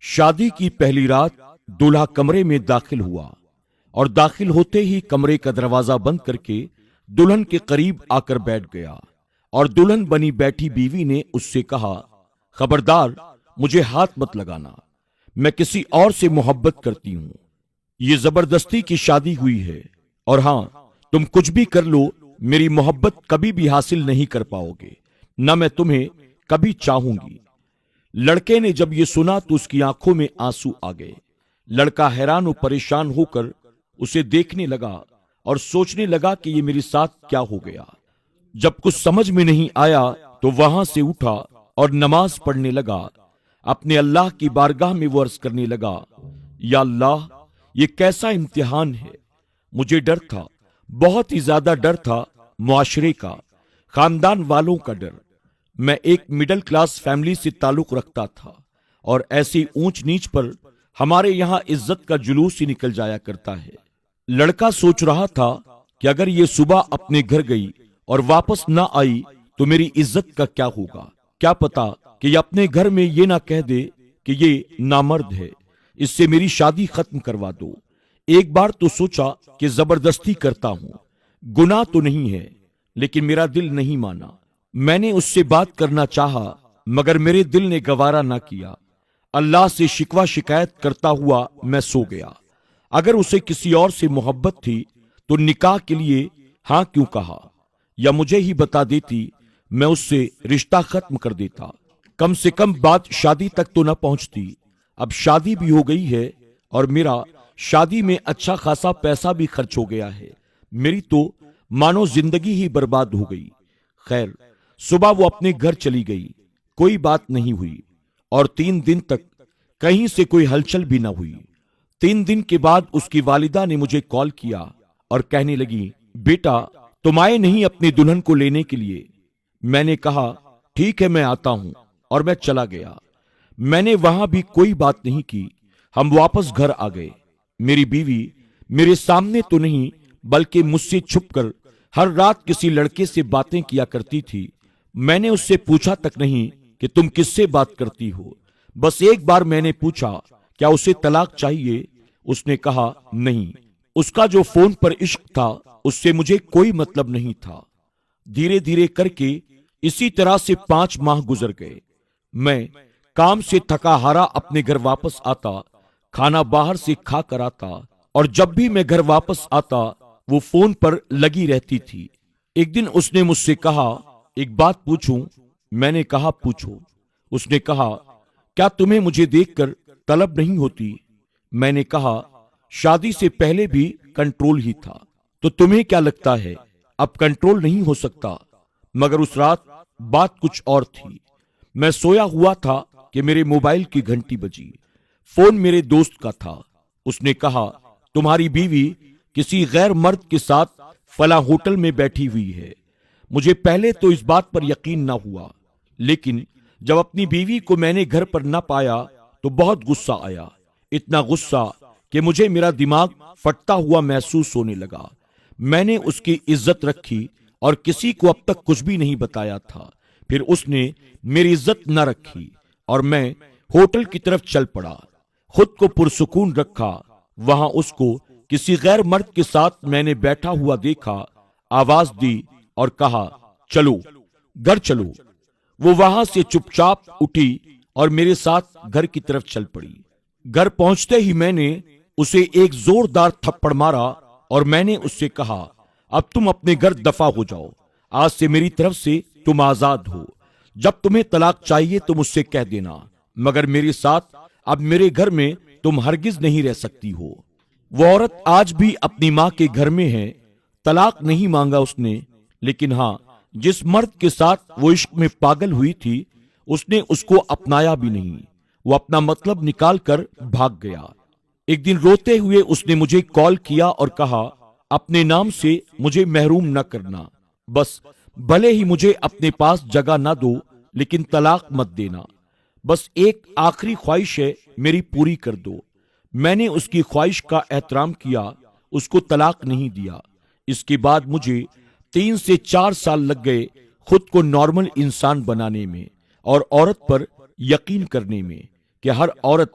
شادی کی پہلی رات دولہا کمرے میں داخل ہوا اور داخل ہوتے ہی کمرے کا دروازہ بند کر کے دلہن کے قریب آ کر بیٹھ گیا اور دلہن بنی بیٹھی بیوی نے اس سے کہا، خبردار، مجھے ہاتھ مت لگانا، میں کسی اور سے محبت کرتی ہوں، یہ زبردستی کی شادی ہوئی ہے، اور ہاں، تم کچھ بھی کر لو، میری محبت کبھی بھی حاصل نہیں کر پاؤ گے، نہ میں تمہیں کبھی چاہوں گی۔ لڑکے نے جب یہ سنا تو اس کی آنکھوں میں آنسو آ گئے۔ لڑکا حیران و پریشان ہو کر اسے دیکھنے لگا اور سوچنے لگا کہ یہ میرے ساتھ کیا ہو گیا۔ جب کچھ سمجھ میں نہیں آیا تو وہاں سے اٹھا اور نماز پڑھنے لگا۔ اپنے اللہ کی بارگاہ میں وہ عرض کرنے لگا، یا اللہ، یہ کیسا امتحان ہے۔ مجھے ڈر تھا، بہت ہی زیادہ ڈر تھا، معاشرے کا، خاندان والوں کا ڈر۔ میں ایک مڈل کلاس فیملی سے تعلق رکھتا تھا اور ایسی اونچ نیچ پر ہمارے یہاں عزت کا جلوس ہی نکل جایا کرتا ہے۔ لڑکا سوچ رہا تھا کہ اگر یہ صبح اپنے گھر گئی اور واپس نہ آئی تو میری عزت کا کیا ہوگا؟ کیا پتا کہ یہ اپنے گھر میں یہ نہ کہہ دے کہ یہ نامرد ہے، اس سے میری شادی ختم کروا دو۔ ایک بار تو سوچا کہ زبردستی کرتا ہوں، گناہ تو نہیں ہے، لیکن میرا دل نہیں مانا۔ میں نے اس سے بات کرنا چاہا مگر میرے دل نے گوارا نہ کیا۔ اللہ سے شکوہ شکایت کرتا ہوا میں سو گیا۔ اگر اسے کسی اور سے محبت تھی تو نکاح کے لیے ہاں کیوں کہا، یا مجھے ہی بتا دیتی، میں اس سے رشتہ ختم کر دیتا۔ کم سے کم بات شادی تک تو نہ پہنچتی۔ اب شادی بھی ہو گئی ہے اور میرا شادی میں اچھا خاصا پیسہ بھی خرچ ہو گیا ہے، میری تو مانو زندگی ہی برباد ہو گئی۔ خیر، صبح وہ اپنے گھر چلی گئی، کوئی بات نہیں ہوئی، اور 3 دن تک کہیں سے کوئی ہلچل بھی نہ ہوئی۔ 3 دن کے بعد اس کی والدہ نے مجھے کال کیا اور کہنے لگی، بیٹا، تم آئے نہیں اپنی دلہن کو لینے کے لیے؟ میں نے کہا، ٹھیک ہے، میں آتا ہوں، اور میں چلا گیا۔ میں نے وہاں بھی کوئی بات نہیں کی، ہم واپس گھر آ گئے۔ میری بیوی میرے سامنے تو نہیں بلکہ مجھ سے چھپ کر ہر رات کسی لڑکے سے باتیں کیا کرتی تھی۔ میں نے اس سے پوچھا تک نہیں کہ تم کس سے بات کرتی ہو۔ بس ایک بار میں نے پوچھا، کیا اسے طلاق چاہیے؟ اس نے کہا، نہیں۔ اس کا جو فون پر عشق تھا اس سے مجھے کوئی مطلب نہیں تھا۔ دھیرے دھیرے کر کے اسی طرح سے 5 ماہ گزر گئے۔ میں کام سے تھکا ہارا اپنے گھر واپس آتا، کھانا باہر سے کھا کر آتا، اور جب بھی میں گھر واپس آتا وہ فون پر لگی رہتی تھی۔ ایک دن اس نے مجھ سے کہا، ایک بات پوچھوں؟ میں نے کہا، پوچھو۔ اس نے کہا، کیا تمہیں مجھے دیکھ کر طلب نہیں ہوتی؟ میں نے کہا، شادی سے پہلے بھی کنٹرول ہی تھا، تو تمہیں کیا لگتا ہے اب کنٹرول نہیں ہو سکتا؟ مگر اس رات بات کچھ اور تھی۔ میں سویا ہوا تھا کہ میرے موبائل کی گھنٹی بجی۔ فون میرے دوست کا تھا۔ اس نے کہا، تمہاری بیوی کسی غیر مرد کے ساتھ فلاں ہوٹل میں بیٹھی ہوئی ہے۔ مجھے پہلے تو اس بات پر یقین نہ ہوا، لیکن جب اپنی بیوی کو میں نے گھر پر نہ پایا تو بہت غصہ آیا، اتنا غصہ کہ مجھے میرا دماغ پھٹتا ہوا محسوس ہونے لگا۔ میں نے اس کی عزت رکھی اور کسی کو اب تک کچھ بھی نہیں بتایا تھا۔ پھر اس نے میری عزت نہ رکھی اور میں ہوٹل کی طرف چل پڑا۔ خود کو پرسکون رکھا۔ وہاں اس کو کسی غیر مرد کے ساتھ میں نے بیٹھا ہوا دیکھا، آواز دی اور کہا، چلو گھر چلو۔ وہ وہاں سے چپ چاپ اٹھی اور میرے ساتھ گھر کی طرف چل پڑی۔ گھر پہنچتے ہی میں نے اسے ایک زوردار تھپڑ مارا اور میں نے اس سے کہا، اب تم اپنے گھر دفع ہو جاؤ، آج سے میری طرف سے تم آزاد ہو۔ جب تمہیں طلاق چاہیے تو مجھ سے کہہ دینا، مگر میرے ساتھ اب میرے گھر میں تم ہرگز نہیں رہ سکتی ہو۔ وہ عورت آج بھی اپنی ماں کے گھر میں ہے۔ طلاق نہیں مانگا اس نے، لیکن ہاں، جس مرد کے ساتھ وہ عشق میں پاگل ہوئی تھی اس نے اس کو اپنایا بھی نہیں۔ وہ اپنا مطلب نکال کر بھاگ گیا۔ ایک دن روتے ہوئے اس نے مجھے کال کیا اور کہا، اپنے نام سے مجھے محروم نہ کرنا، بس بھلے ہی مجھے اپنے پاس جگہ نہ دو لیکن طلاق مت دینا، بس ایک آخری خواہش ہے، میری پوری کر دو۔ میں نے اس کی خواہش کا احترام کیا، اس کو طلاق نہیں دیا۔ اس کے بعد مجھے 3 سے 4 سال لگ گئے خود کو نارمل انسان بنانے میں اور عورت پر یقین کرنے میں کہ ہر عورت